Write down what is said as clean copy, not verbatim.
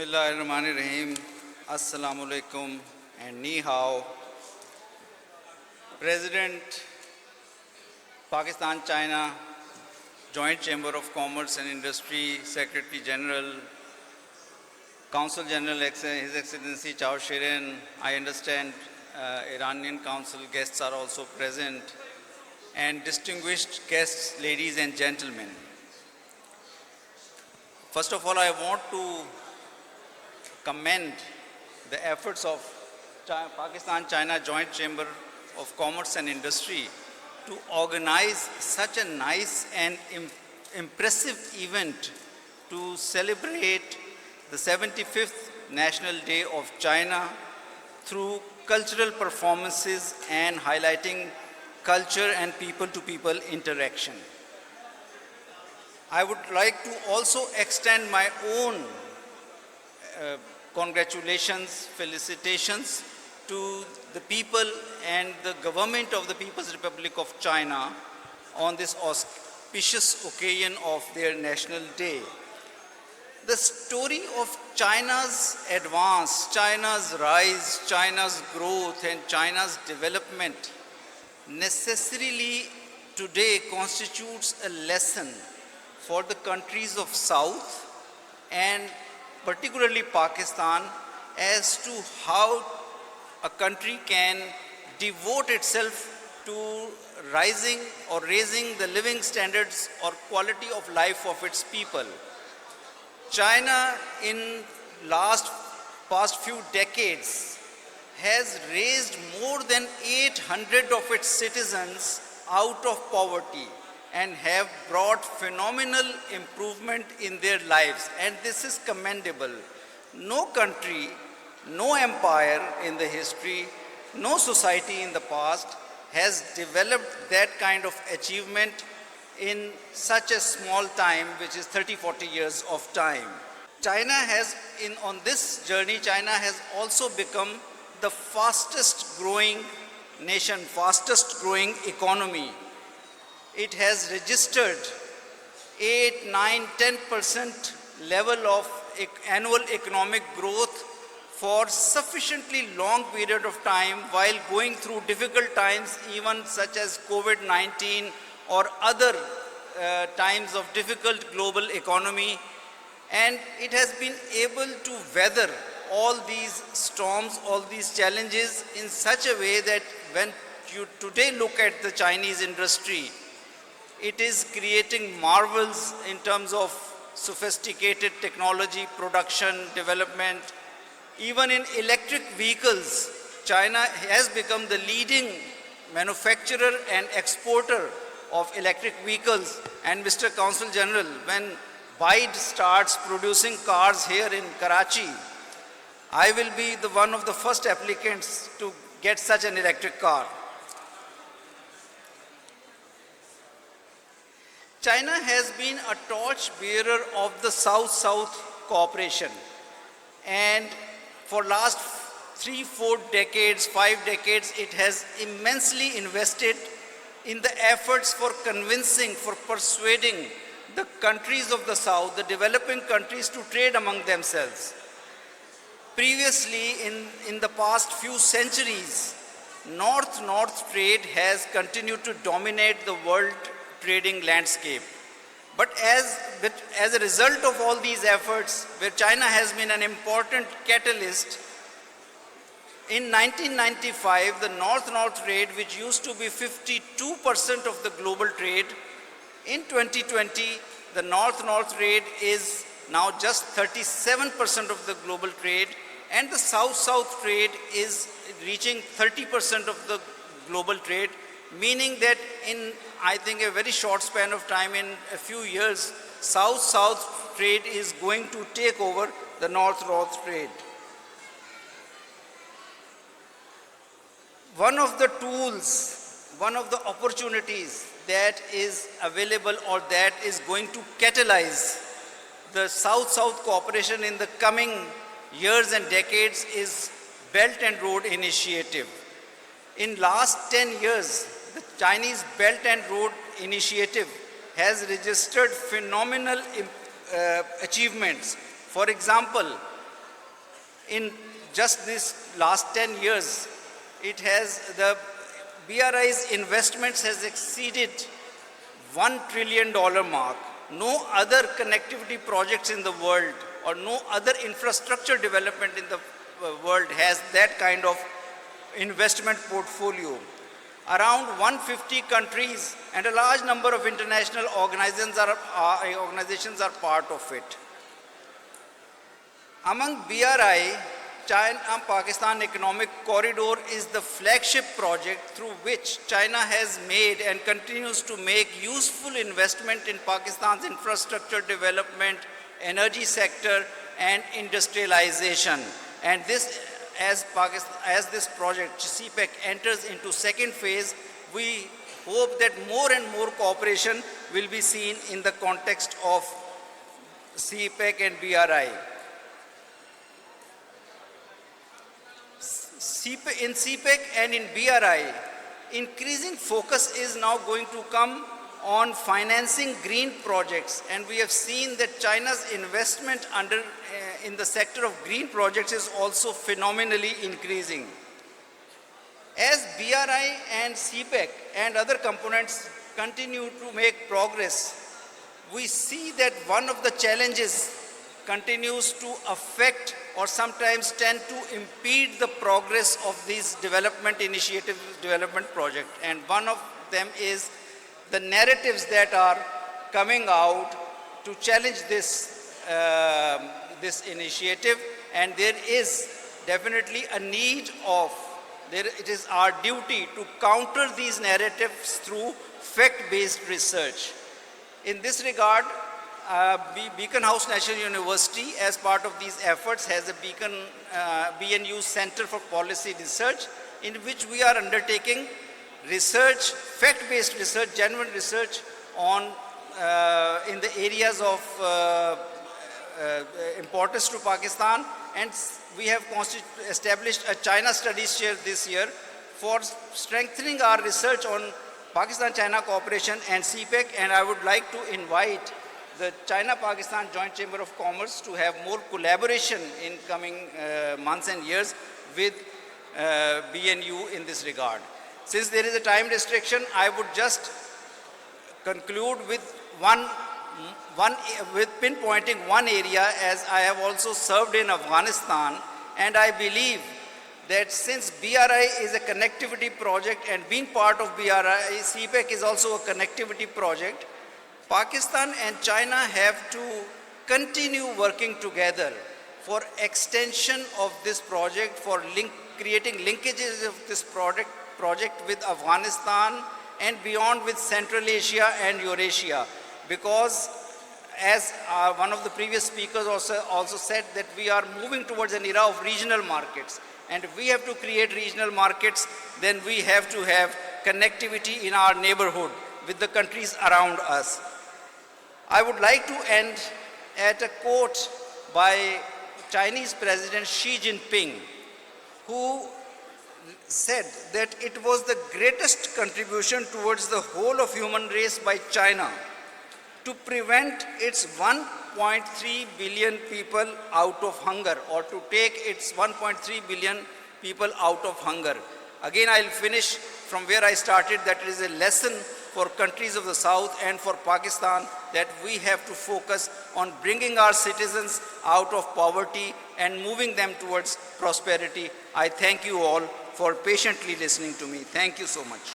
Bismillahirrahmanirrahim. Assalamu alaikum and ni hao. President, Pakistan-China Joint Chamber of Commerce and Industry, Secretary General, Consul General, His Excellency Chao Shirin. I understand Iranian Council guests are also present, and distinguished guests, ladies and gentlemen. First of all, I want to commend the efforts of Pakistan-China Joint Chamber of Commerce and Industry to organize such a nice and impressive event to celebrate the 75th National Day of China through cultural performances and highlighting culture and people-to-people interaction. I would like to also extend my own congratulations, felicitations to the people and the government of the People's Republic of China on this auspicious occasion of their National Day. The story of China's advance, China's rise, China's growth and China's development necessarily today constitutes a lesson for the countries of South and particularly Pakistan as to how a country can devote itself to rising or raising the living standards or quality of life of its people. China in past few decades has raised more than 800 of its citizens out of poverty and have brought phenomenal improvement in their lives, and this is commendable. No country, no empire in the history, no society in the past has developed that kind of achievement in such a small time, which is 30-40 years of time. China has, on this journey, China has also become the fastest growing nation, fastest growing economy. It has registered 8, 9, 10% level of annual economic growth for sufficiently long period of time while going through difficult times, even such as COVID-19 or other times of difficult global economy. And it has been able to weather all these storms, all these challenges in such a way that when you today look at the Chinese industry, it is creating marvels in terms of sophisticated technology, production, development. Even in electric vehicles, China has become the leading manufacturer and exporter of electric vehicles. And Mr. Consul General, when BRI starts producing cars here in Karachi, I will be one of the first applicants to get such an electric car. China has been a torchbearer of the South-South cooperation, and for last 3, 4 decades, 5 decades, it has immensely invested in the efforts for convincing, for persuading the countries of the South, the developing countries, to trade among themselves. Previously, in the past few centuries, North-North trade has continued to dominate the world trading landscape. But as a result of all these efforts, where China has been an important catalyst, in 1995, the North-North trade, which used to be 52% of the global trade, in 2020, the North-North trade is now just 37% of the global trade, and the South-South trade is reaching 30% of the global trade, meaning that in, I think, a very short span of time, in a few years, South-South trade is going to take over the North-North trade. One of the tools, one of the opportunities that is available or that is going to catalyze the South-South cooperation in the coming years and decades is Belt and Road Initiative. In last 10 years, the Chinese Belt and Road Initiative has registered phenomenal achievements. For example, In just this last 10 years, the BRI's investments has exceeded $1 trillion mark. No other connectivity projects in the world or no other infrastructure development in the world has that kind of investment portfolio. Around 150 countries and a large number of international organizations are part of it. Among BRI, China-Pakistan Economic Corridor is the flagship project through which China has made and continues to make useful investment in Pakistan's infrastructure development, energy sector, and industrialization. And this, as this project, CPEC, enters into second phase, we hope that more and more cooperation will be seen in the context of CPEC and BRI. In CPEC and in BRI, increasing focus is now going to come on financing green projects, and we have seen that China's investment in the sector of green projects is also phenomenally increasing. As BRI and CPEC and other components continue to make progress, we see that one of the challenges continues to affect or sometimes tend to impede the progress of these development initiatives, development projects. And one of them is the narratives that are coming out to challenge this, this initiative. And there is definitely a need of, it is our duty to counter these narratives through fact-based research. In this regard, Beacon House National University, as part of these efforts, has a BNU Center for Policy Research, in which we are undertaking research, fact-based research, genuine research on in the areas of importance to Pakistan, and we have established a China Studies Chair this year for strengthening our research on Pakistan-China cooperation and CPEC, and I would like to invite the China-Pakistan Joint Chamber of Commerce to have more collaboration in coming months and years with BNU in this regard. Since there is a time restriction, I would just conclude with with pinpointing one area, as I have also served in Afghanistan, and I believe that since BRI is a connectivity project and being part of BRI, CPEC is also a connectivity project, Pakistan and China have to continue working together for extension of this project, for creating linkages of this project with Afghanistan and beyond, with Central Asia and Eurasia. Because as one of the previous speakers also said, that we are moving towards an era of regional markets. And if we have to create regional markets, then we have to have connectivity in our neighborhood with the countries around us. I would like to end at a quote by Chinese President Xi Jinping, who said that it was the greatest contribution towards the whole of human race by China to prevent its 1.3 billion people out of hunger, or to take its 1.3 billion people out of hunger. Again, I'll finish from where I started, that it is a lesson for countries of the South and for Pakistan that we have to focus on bringing our citizens out of poverty and moving them towards prosperity. I thank you all for patiently listening to me. Thank you so much.